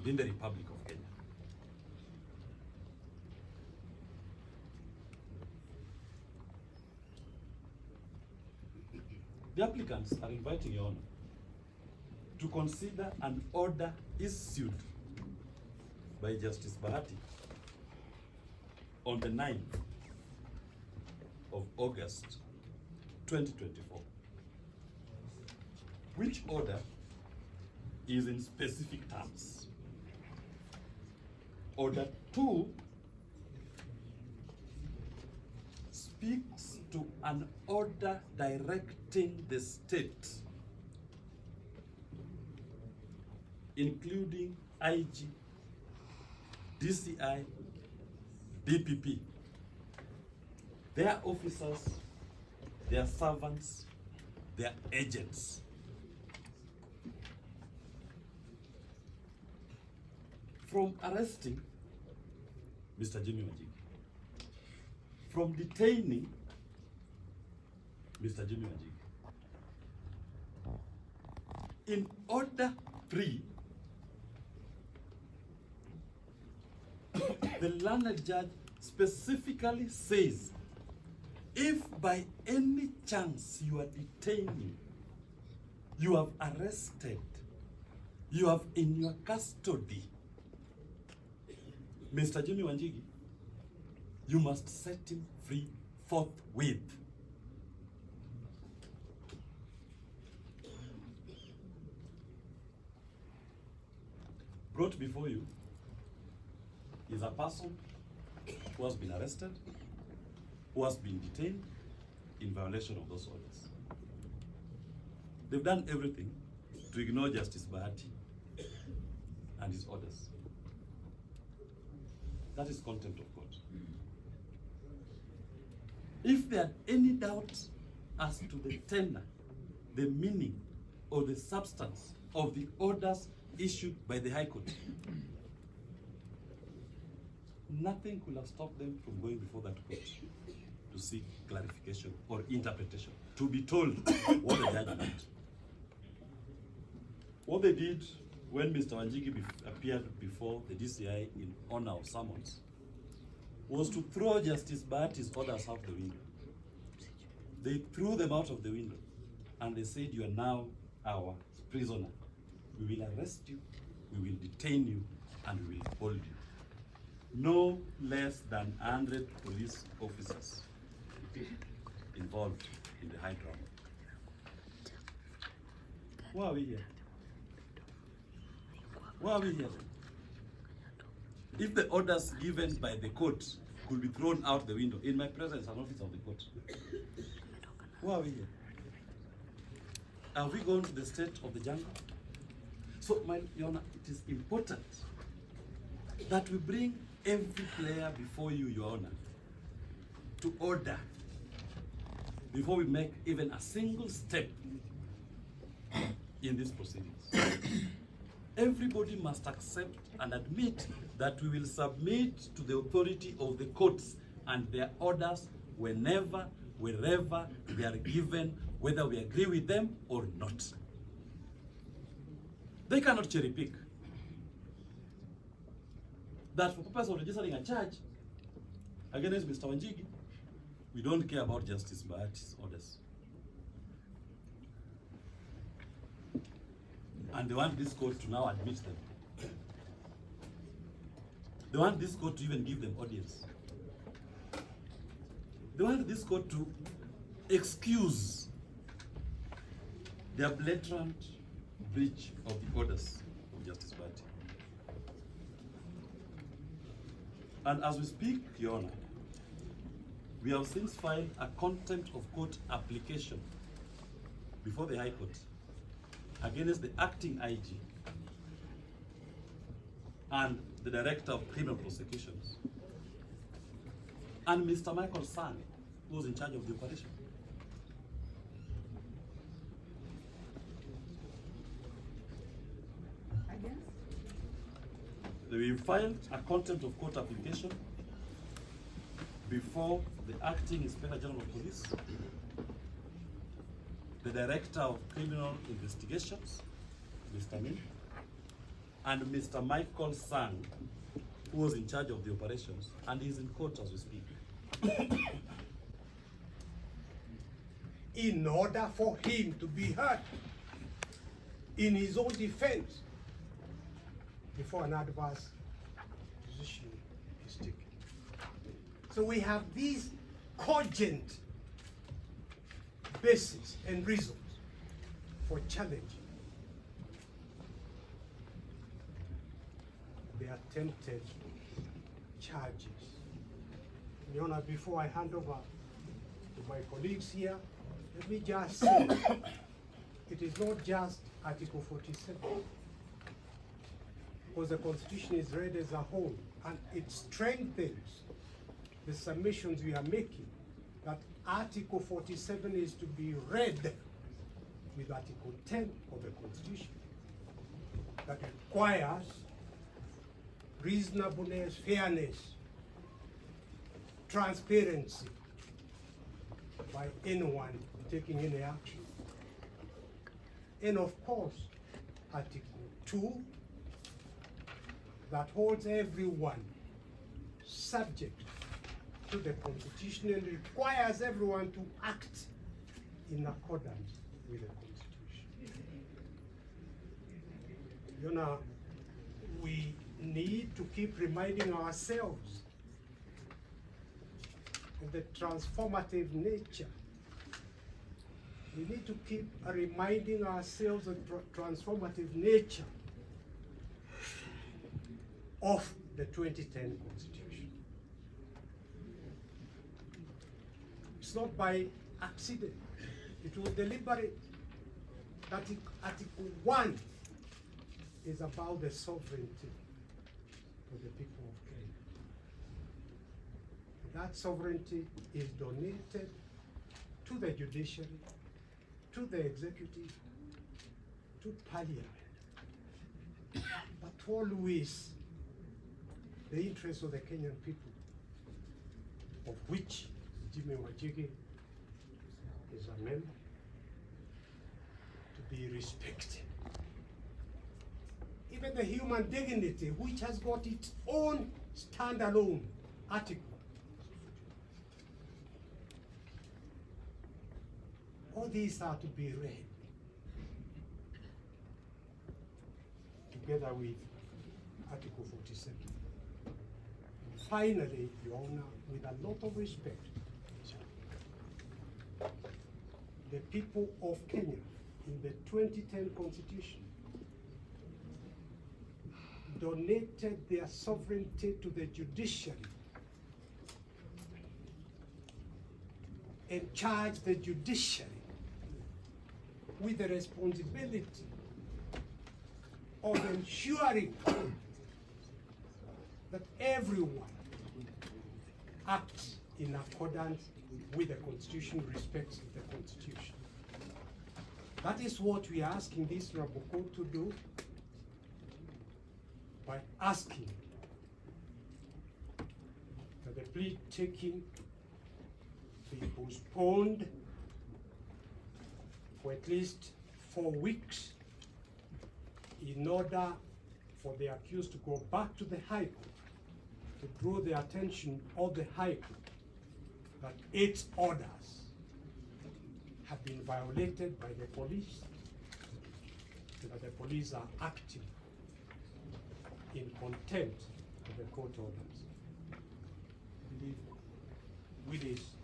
within the Republic of Kenya. The applicants are inviting Your Honor to consider an order issued by Justice Bahati on the 9th of August 2024, which order is in specific terms. Order 2 speaks to an order directing the state, including IG, DCI, DPP, their officers, their servants, their agents, from arresting Mr. Jimmy Wanjigi, from detaining Mr. Jimmy Wanjigi. In order 3, the learned judge specifically says, if by any chance you are detaining, you have arrested, you have in your custody Mr. Jimmy Wanjigi, you must set him free forthwith. Brought before you is a person who has been arrested, who has been detained in violation of those orders. They've done everything to ignore Justice Bahati and his orders. That is contempt of court. If there are any doubts as to the tenor, the meaning, or the substance of the orders issued by the High Court, nothing could have stopped them from going before that court to seek clarification or interpretation, to be told what the judge meant. What they did when Mr. Wanjigi appeared before the DCI in honor of summons was to throw Justice Bahati's orders out the window. They threw them out of the window and they said, you are now our prisoner. We will arrest you, we will detain you, and we will hold you. No less than 100 police officers involved in the high drama. Why are we here? Why are we here? If the orders given by the court could be thrown out the window in my presence as an officer of the court, why are we here? Are we going to the state of the jungle? So, Your Honor, it is important that we bring every player before you, Your Honor, to order before we make even a single step in these proceedings. Everybody must accept and admit that we will submit to the authority of the courts and their orders whenever, wherever they are given, whether we agree with them or not. They cannot cherry pick. That for purpose of registering a charge against Mr. Wanjigi, we don't care about Justice Bahati's orders. And they want this court to now admit them. They want this court to even give them audience. They want this court to excuse their blatant breach of the orders of Justice Bahati. And as we speak, Your Honor, we have since filed a contempt of court application before the High Court against the acting IG and the Director of Criminal Prosecutions and Mr. Michael Sang, who was in charge of the operation. We filed a contempt of court application before the acting Inspector General of Police, the Director of Criminal Investigations, Mr. Min, and Mr. Michael Sang, who was in charge of the operations, and he's in court as we speak. In order for him to be heard in his own defense before an adverse decision is taken. So we have these cogent basis and reasons for challenging the attempted charges. Your Honor, before I hand over to my colleagues here, let me just say, it is not just Article 47, because the Constitution is read as a whole, and it strengthens the submissions we are making, that Article 47 is to be read with Article 10 of the Constitution, that requires reasonableness, fairness, transparency by anyone taking any action. And of course, Article 2, that holds everyone subject to the Constitution and requires everyone to act in accordance with the Constitution. You know, we need to keep reminding ourselves of the transformative nature. We need to keep reminding ourselves of the transformative nature of the 2010 Constitution. It's not by accident. It was deliberate. That Article 1 is about the sovereignty of the people of Kenya. That sovereignty is donated to the judiciary, to the executive, to parliament, but always the interests of the Kenyan people, of which Wanjigi is a member, to be respected. Even the human dignity, which has got its own standalone article. All these are to be read together with Article 47. Finally, Your Honor, with a lot of respect, the people of Kenya in the 2010 Constitution donated their sovereignty to the judiciary and charged the judiciary with the responsibility of ensuring that everyone acts in accordance with the Constitution, respects the Constitution. That is what we are asking this Honorable Court to do, by asking that the plea taking be postponed for at least 4 weeks in order for the accused to go back to the High Court to draw the attention of the High Court that its orders have been violated by the police, and that the police are acting in contempt of the court orders. I believe Willis